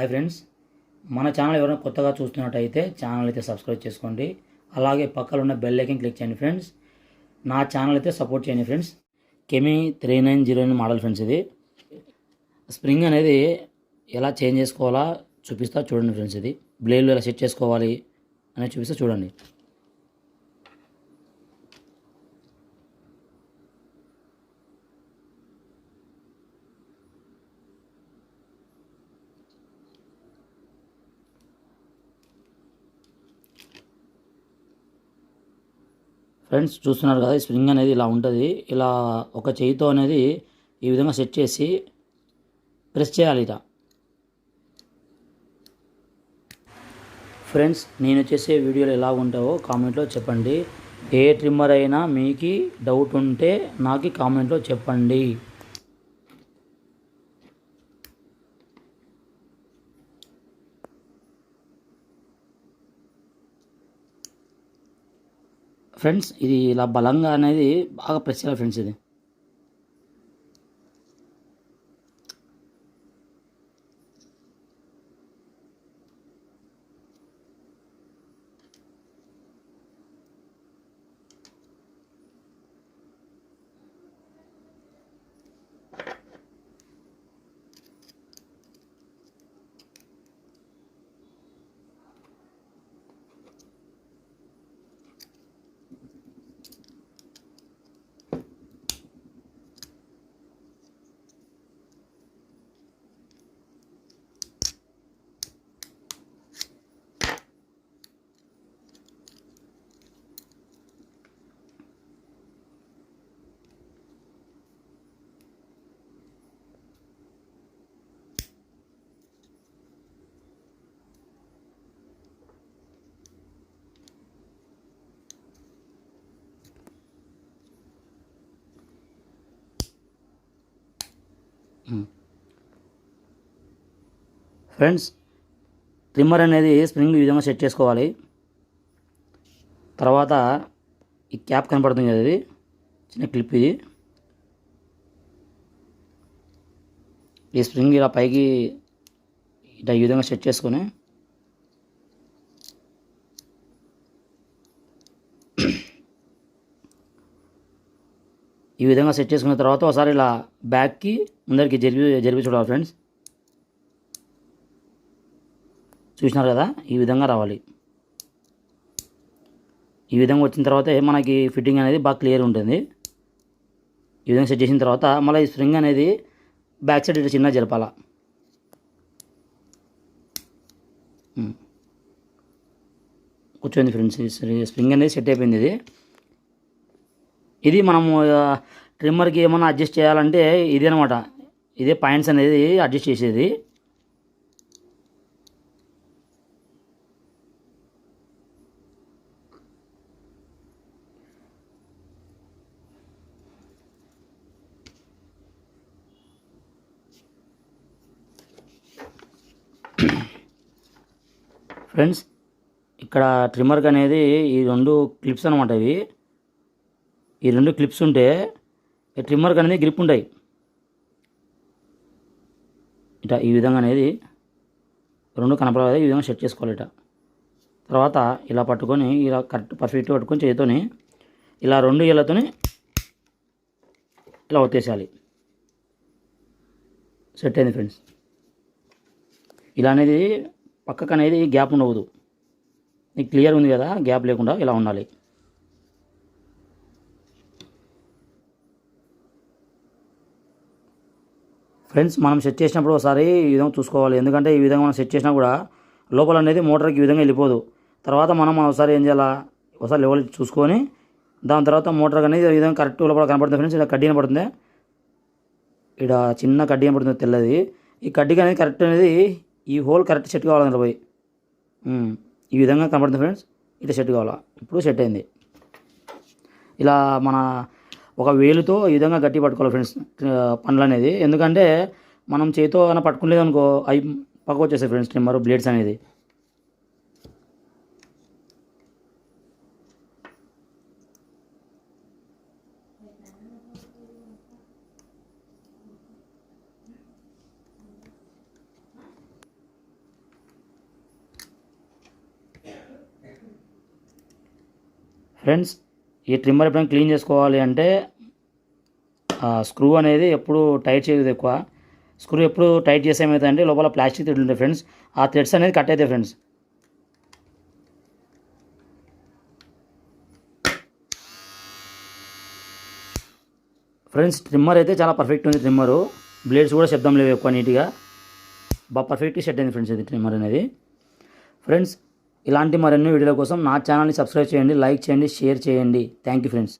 Hi friends, మన channel ఎవరైనా కొత్తగా చూస్తున్నట్టయితే ఛానల్ అయితే సబ్స్క్రైబ్ చేసుకోండి. అలాగే పక్కన ఉన్న బెల్ ఐకాన్ క్లిక్ చేయండి ఫ్రెండ్స్. నా ఛానల్ అయితే సపోర్ట్ చేయండి ఫ్రెండ్స్. కెమీ 3909 model friends. ఇది స్ప్రింగ్ అనేది ఎలా చేంజ్ చేసుకోవాలా చూపిస్తా చూడండి ఫ్రెండ్స్. ఇది బ్లేడ్లు ఎలా సెట్ చేసుకోవాలి అనేది చూపిస్తా చూడండి. ఫ్రెండ్స్ చూస్తున్నారు కదా, ఈ స్ప్రింగ్ అనేది ఇలా ఉంటుంది. ఇలా ఒక చేయితో అనేది ఈ విధంగా సెట్ చేసి ప్రెస్ చేయాలి ఇట. ఫ్రెండ్స్, నేను చేసే వీడియోలు ఎలా ఉంటావో కామెంట్లో చెప్పండి. ఏ ట్రిమ్మర్ అయినా మీకు డౌట్ ఉంటే నాకు కామెంట్లో చెప్పండి. ఫ్రెండ్స్, ఇది ఇలా బలంగా అనేది బాగా ప్రెస్ చేయాలి ఫ్రెండ్స్. ఇది ఫ్రెండ్స్, ట్రిమ్మర్ అనేది స్ప్రింగ్ ఈ విధంగా సెట్ చేసుకోవాలి. తర్వాత ఈ క్యాప్ కనపడుతుంది కదా, ఇది చిన్న క్లిప్. ఇది ఈ స్ప్రింగ్ ఇలా పైకి ఇట్లా ఈ విధంగా సెట్ చేసుకొని ఈ విధంగా సెట్ చేసుకున్న తర్వాత ఒకసారి ఇలా బ్యాక్కి ముందరికి జరిపి చూడాలి ఫ్రెండ్స్. చూసినారు కదా, ఈ విధంగా రావాలి. ఈ విధంగా వచ్చిన తర్వాతే మనకి ఫిట్టింగ్ అనేది బాగా క్లియర్ ఉంటుంది. ఈ విధంగా సెట్ చేసిన తర్వాత మళ్ళీ ఈ స్ప్రింగ్ అనేది బ్యాక్ సైడ్ ఇట్లా చిన్న జరపాల. కూర్చోండి ఫ్రెండ్స్, స్ప్రింగ్ అనేది సెట్ అయిపోయింది. ఇది మనము ట్రిమ్మర్కి ఏమన్నా అడ్జస్ట్ చేయాలంటే ఇది అనమాట. ఇదే పాయింట్స్ అనేది అడ్జస్ట్ చేసేది. ఫ్రెండ్స్, ఇక్కడ ట్రిమ్మర్కి అనేది ఈ రెండు క్లిప్స్ అనమాట. ఈ రెండు క్లిప్స్ ఉంటే ఈ ట్రిమ్మర్కి అనేది గ్రిప్ ఉంటాయి. ఇట ఈ విధంగా అనేది రెండు కనపడాలి. ఈ విధంగా సెట్ చేసుకోవాలి. ఇట తర్వాత ఇలా పట్టుకొని ఇలా కరెక్ట్ పర్ఫెక్ట్గా పట్టుకొని చేతితోని ఇలా రెండు ఏళ్ళతోని ఇలా ఒత్తేసేయాలి. సెట్ అయింది ఫ్రెండ్స్. ఇలా అనేది పక్కకు అనేది గ్యాప్ ఉండవద్దు. నీకు క్లియర్ ఉంది కదా, గ్యాప్ లేకుండా ఇలా ఉండాలి. ఫ్రెండ్స్, మనం సెట్ చేసినప్పుడు ఒకసారి ఈ విధంగా చూసుకోవాలి. ఎందుకంటే ఈ విధంగా మనం సెట్ చేసినా కూడా లోపల అనేది మోటార్కి ఈ విధంగా వెళ్ళిపోదు. తర్వాత మనం ఒకసారి ఏం చేయాలా, ఒకసారి లెవెల్ చూసుకొని దాని తర్వాత మోటార్ అనేది ఈ విధంగా కరెక్ట్ లోపల కనపడుతుంది ఫ్రెండ్స్. ఇలా కడ్డీ కనపడుతుంది, ఇక్కడ చిన్న కడ్డీ కనపడుతుంది తెల్లది. ఈ కడ్డీకి అనేది కరెక్ట్ అనేది ఈ హోల్ కరెక్ట్ సెట్ కావాలి. అందులో పోయి ఈ విధంగా కనపడుతుంది ఫ్రెండ్స్. ఇట్లా సెట్ కావాలా. ఇప్పుడు సెట్ అయింది. ఇలా మన ఒక వేలుతో ఈ విధంగా గట్టి పట్టుకోవాలి ఫ్రెండ్స్ పండ్లు అనేది. ఎందుకంటే మనం చేతితో అయినా పట్టుకోలేదు అనుకో, అవి పక్క వచ్చేస్తాయి ఫ్రెండ్స్ ట్రిమ్మర్ బ్లేడ్స్ అనేది. ఫ్రెండ్స్ ఈ ట్రిమ్మర్ ఎప్పుడైనా క్లీన్ చేసుకోవాలి అంటే స్క్రూ అనేది ఎప్పుడు టైట్ చేయదు ఎక్కువ. స్క్రూ ఎప్పుడు టైట్ చేస్తే ఏమవుతుందంటే లోపల ప్లాస్టిక్ థ్రెడ్ ఉంటాయి ఫ్రెండ్స్, ఆ థ్రెడ్స్ అనేది కట్ అవుతాయి ఫ్రెండ్స్. ఫ్రెండ్స్ ట్రిమ్మర్ అయితే చాలా పర్ఫెక్ట్ ఉంది. ట్రిమ్మరు బ్లేడ్స్ కూడా శబ్దం లేవు ఎక్కువ, నీట్గా బాగా పర్ఫెక్ట్గా సెట్ అయింది ఫ్రెండ్స్ ఇది ట్రిమ్మర్ అనేది. ఫ్రెండ్స్ ఇలాంటి మరెన్నో వీడియోల కోసం నా ఛానల్ని సబ్స్క్రైబ్ చేయండి, లైక్ చేయండి, షేర్ చేయండి. Thank you friends.